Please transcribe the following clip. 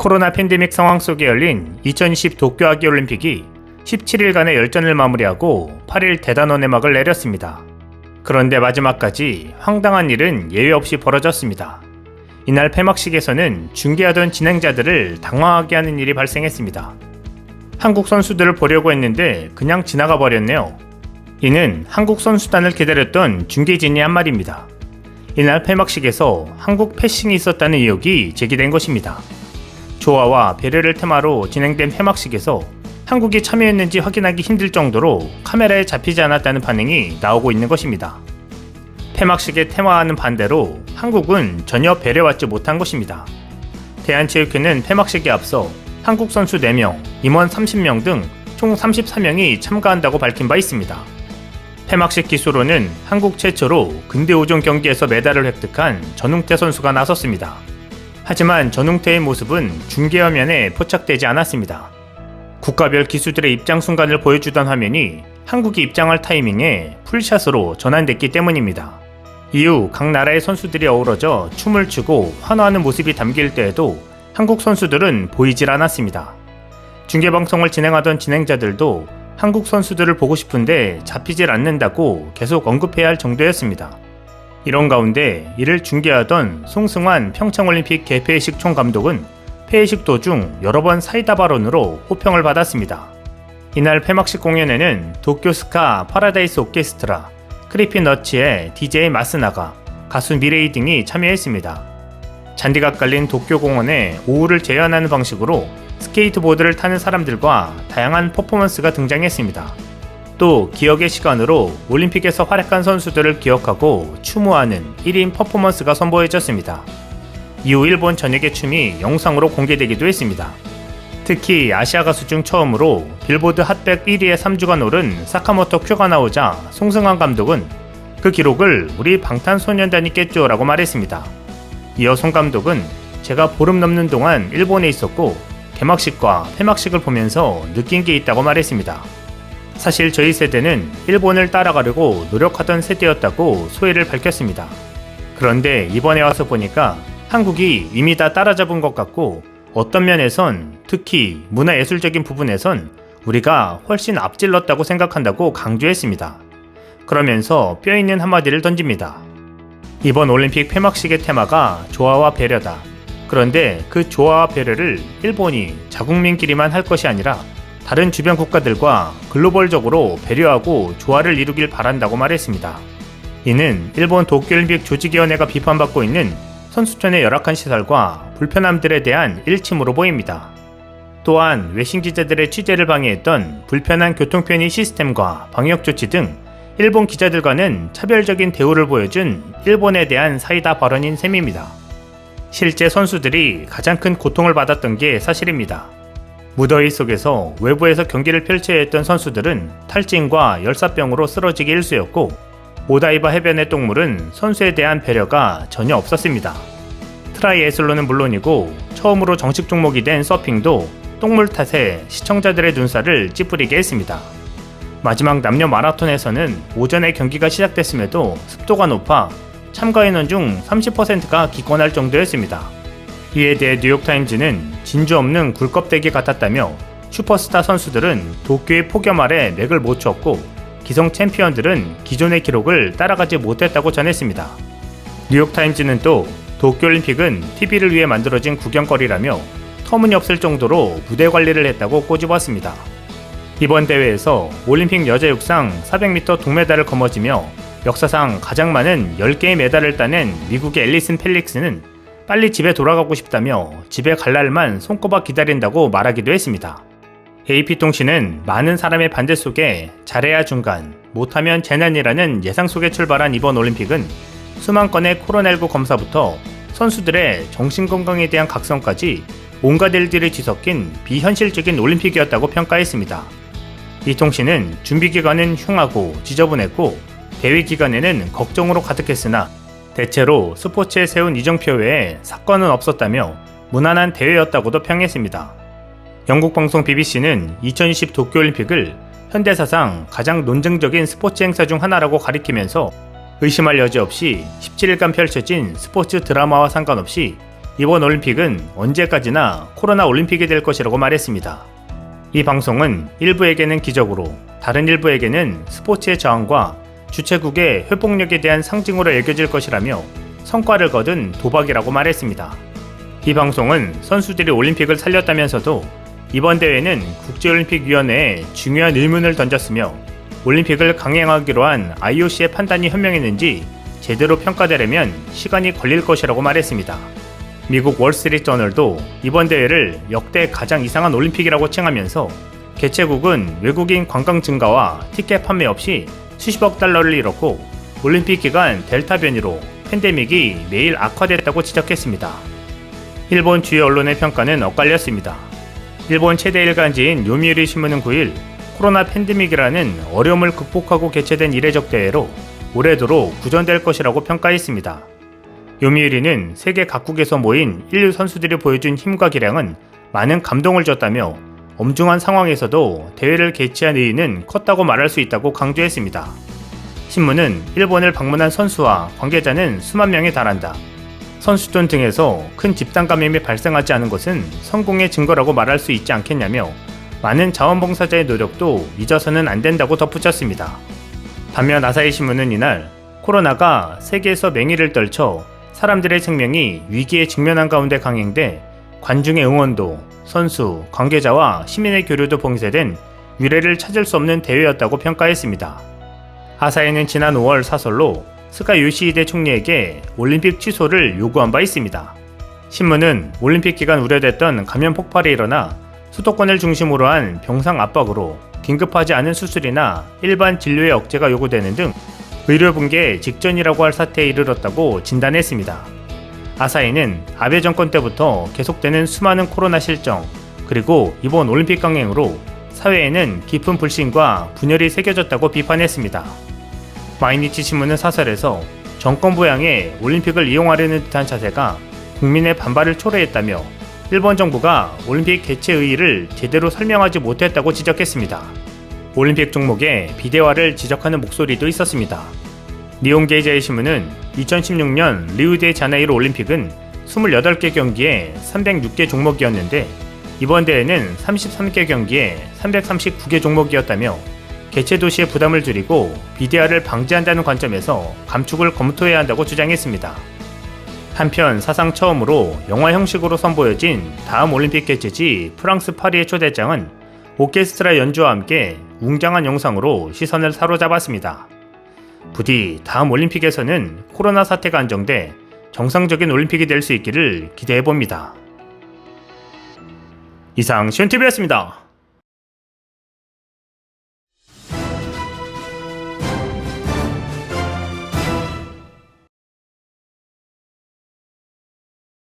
코로나 팬데믹 상황 속에 열린 2020 도쿄 아기올림픽이 17일간의 열전을 마무리하고 8일 대단원의 막을 내렸습니다. 그런데 마지막까지 황당한 일은 예외 없이 벌어졌습니다. 이날 폐막식에서는 중계하던 진행자들을 당황하게 하는 일이 발생했습니다. 한국 선수들을 보려고 했는데 그냥 지나가 버렸네요. 이는 한국 선수단을 기다렸던 중계진이 한 말입니다. 이날 폐막식에서 한국 패싱이 있었다는 의혹이 제기된 것입니다. 조화와 배려를 테마로 진행된 폐막식에서 한국이 참여했는지 확인하기 힘들 정도로 카메라에 잡히지 않았다는 반응이 나오고 있는 것입니다. 폐막식의 테마와는 반대로 한국은 전혀 배려받지 못한 것입니다. 대한체육회는 폐막식에 앞서 한국 선수 4명, 임원 30명 등 총 34명이 참가한다고 밝힌 바 있습니다. 폐막식 기수로는 한국 최초로 근대 5종 경기에서 메달을 획득한 전웅태 선수가 나섰습니다. 하지만 전웅태의 모습은 중계 화면에 포착되지 않았습니다. 국가별 기수들의 입장 순간을 보여주던 화면이 한국이 입장할 타이밍에 풀샷으로 전환됐기 때문입니다. 이후 각 나라의 선수들이 어우러져 춤을 추고 환호하는 모습이 담길 때에도 한국 선수들은 보이질 않았습니다. 중계방송을 진행하던 진행자들도 한국 선수들을 보고 싶은데 잡히질 않는다고 계속 언급해야 할 정도였습니다. 이런 가운데 이를 중계하던 송승환 평창올림픽 개폐회식 총감독은 폐회식 도중 여러 번 사이다 발언으로 호평을 받았습니다. 이날 폐막식 공연에는 도쿄스카 파라다이스 오케스트라, 크리피너츠의 DJ 마스나가, 가수 미레이 등이 참여했습니다. 잔디가 깔린 도쿄공원에 오후를 재현하는 방식으로 스케이트보드를 타는 사람들과 다양한 퍼포먼스가 등장했습니다. 또 기억의 시간으로 올림픽에서 활약한 선수들을 기억하고 추모하는 1인 퍼포먼스가 선보여졌습니다. 이후 일본 전역의 춤이 영상으로 공개되기도 했습니다. 특히 아시아 가수 중 처음으로 빌보드 핫100 1위에 3주간 오른 사카모토 큐가 나오자 송승환 감독은 그 기록을 우리 방탄소년단이 깼죠 라고 말했습니다. 이어 송 감독은 제가 보름 넘는 동안 일본에 있었고 개막식과 폐막식을 보면서 느낀 게 있다고 말했습니다. 사실 저희 세대는 일본을 따라가려고 노력하던 세대였다고 소회를 밝혔습니다. 그런데 이번에 와서 보니까 한국이 이미 다 따라잡은 것 같고 어떤 면에선 특히 문화예술적인 부분에선 우리가 훨씬 앞질렀다고 생각한다고 강조했습니다. 그러면서 뼈있는 한마디를 던집니다. 이번 올림픽 폐막식의 테마가 조화와 배려다. 그런데 그 조화와 배려를 일본이 자국민끼리만 할 것이 아니라 다른 주변 국가들과 글로벌적으로 배려하고 조화를 이루길 바란다고 말했습니다. 이는 일본 도쿄올림픽 조직위원회가 비판받고 있는 선수촌의 열악한 시설과 불편함들에 대한 일침으로 보입니다. 또한 외신 기자들의 취재를 방해했던 불편한 교통편의 시스템과 방역 조치 등 일본 기자들과는 차별적인 대우를 보여준 일본에 대한 사이다 발언인 셈입니다. 실제 선수들이 가장 큰 고통을 받았던 게 사실입니다. 무더위 속에서 외부에서 경기를 펼쳐야 했던 선수들은 탈진과 열사병으로 쓰러지기 일쑤였고 오다이바 해변의 똥물은 선수에 대한 배려가 전혀 없었습니다. 트라이애슬론은 물론이고 처음으로 정식 종목이 된 서핑도 똥물 탓에 시청자들의 눈살을 찌푸리게 했습니다. 마지막 남녀 마라톤에서는 오전에 경기가 시작됐음에도 습도가 높아 참가 인원 중 30%가 기권할 정도였습니다. 이에 대해 뉴욕타임즈는 진주 없는 굴껍데기 같았다며 슈퍼스타 선수들은 도쿄의 폭염 아래 맥을 못 췄고 기성 챔피언들은 기존의 기록을 따라가지 못했다고 전했습니다. 뉴욕타임즈는 또 도쿄올림픽은 TV를 위해 만들어진 구경거리라며 터무니없을 정도로 무대 관리를 했다고 꼬집었습니다. 이번 대회에서 올림픽 여자 육상 400m 동메달을 거머쥐며 역사상 가장 많은 10개의 메달을 따낸 미국의 앨리슨 펠릭스는 빨리 집에 돌아가고 싶다며 집에 갈 날만 손꼽아 기다린다고 말하기도 했습니다. AP통신은 많은 사람의 반대 속에 잘해야 중간, 못하면 재난이라는 예상 속에 출발한 이번 올림픽은 수만 건의 코로나19 검사부터 선수들의 정신건강에 대한 각성까지 온갖 일들이 뒤섞인 비현실적인 올림픽이었다고 평가했습니다. 이 통신은 준비 기간은 흉하고 지저분했고 대회 기간에는 걱정으로 가득했으나 대체로 스포츠에 세운 이정표 외에 사건은 없었다며 무난한 대회였다고도 평했습니다. 영국 방송 BBC는 2020 도쿄올림픽을 현대사상 가장 논쟁적인 스포츠 행사 중 하나라고 가리키면서 의심할 여지 없이 17일간 펼쳐진 스포츠 드라마와 상관없이 이번 올림픽은 언제까지나 코로나 올림픽이 될 것이라고 말했습니다. 이 방송은 일부에게는 기적으로, 다른 일부에게는 스포츠의 저항과 주최국의 회복력에 대한 상징으로 여겨질 것이라며 성과를 거둔 도박이라고 말했습니다. 이 방송은 선수들이 올림픽을 살렸다면서도 이번 대회는 국제올림픽위원회에 중요한 의문을 던졌으며 올림픽을 강행하기로 한 IOC의 판단이 현명했는지 제대로 평가되려면 시간이 걸릴 것이라고 말했습니다. 미국 월스트리트저널도 이번 대회를 역대 가장 이상한 올림픽이라고 칭하면서 개최국은 외국인 관광 증가와 티켓 판매 없이 수십억 달러를 잃었고 올림픽 기간 델타 변이로 팬데믹이 매일 악화됐다고 지적했습니다. 일본 주요 언론의 평가는 엇갈렸습니다. 일본 최대 일간지인 요미우리 신문은 9일 코로나 팬데믹이라는 어려움을 극복하고 개최된 이례적 대회로 올해도록 구전될 것이라고 평가했습니다. 요미우리는 세계 각국에서 모인 인류 선수들이 보여준 힘과 기량은 많은 감동을 줬다며 엄중한 상황에서도 대회를 개최한 의의는 컸다고 말할 수 있다고 강조했습니다. 신문은 일본을 방문한 선수와 관계자는 수만 명에 달한다. 선수촌 등에서 큰 집단 감염이 발생하지 않은 것은 성공의 증거라고 말할 수 있지 않겠냐며 많은 자원봉사자의 노력도 잊어서는 안 된다고 덧붙였습니다. 반면 아사히 신문은 이날 코로나가 세계에서 맹위를 떨쳐 사람들의 생명이 위기에 직면한 가운데 강행돼 관중의 응원도, 선수, 관계자와 시민의 교류도 봉쇄된 미래를 찾을 수 없는 대회였다고 평가했습니다. 아사히는 지난 5월 사설로 스가 요시히데 총리에게 올림픽 취소를 요구한 바 있습니다. 신문은 올림픽 기간 우려됐던 감염 폭발이 일어나 수도권을 중심으로 한 병상 압박으로 긴급하지 않은 수술이나 일반 진료의 억제가 요구되는 등 의료 붕괴 직전이라고 할 사태에 이르렀다고 진단했습니다. 아사히는 아베 정권 때부터 계속되는 수많은 코로나 실정, 그리고 이번 올림픽 강행으로 사회에는 깊은 불신과 분열이 새겨졌다고 비판했습니다. 마이니치 신문은 사설에서 정권부 향해 올림픽을 이용하려는 듯한 자세가 국민의 반발을 초래했다며 일본 정부가 올림픽 개최 의의를 제대로 설명하지 못했다고 지적했습니다. 올림픽 종목의 비대화를 지적하는 목소리도 있었습니다. 니혼게이자이 신문은 2016년 리우데자네이루 올림픽은 28개 경기에 306개 종목이었는데 이번 대회는 33개 경기에 339개 종목이었다며 개최 도시의 부담을 줄이고 비대화를 방지한다는 관점에서 감축을 검토해야 한다고 주장했습니다. 한편 사상 처음으로 영화 형식으로 선보여진 다음 올림픽 개최지 프랑스 파리의 초대장은 오케스트라 연주와 함께 웅장한 영상으로 시선을 사로잡았습니다. 부디 다음 올림픽에서는 코로나 사태가 안정돼 정상적인 올림픽이 될 수 있기를 기대해봅니다. 이상 시온TV였습니다.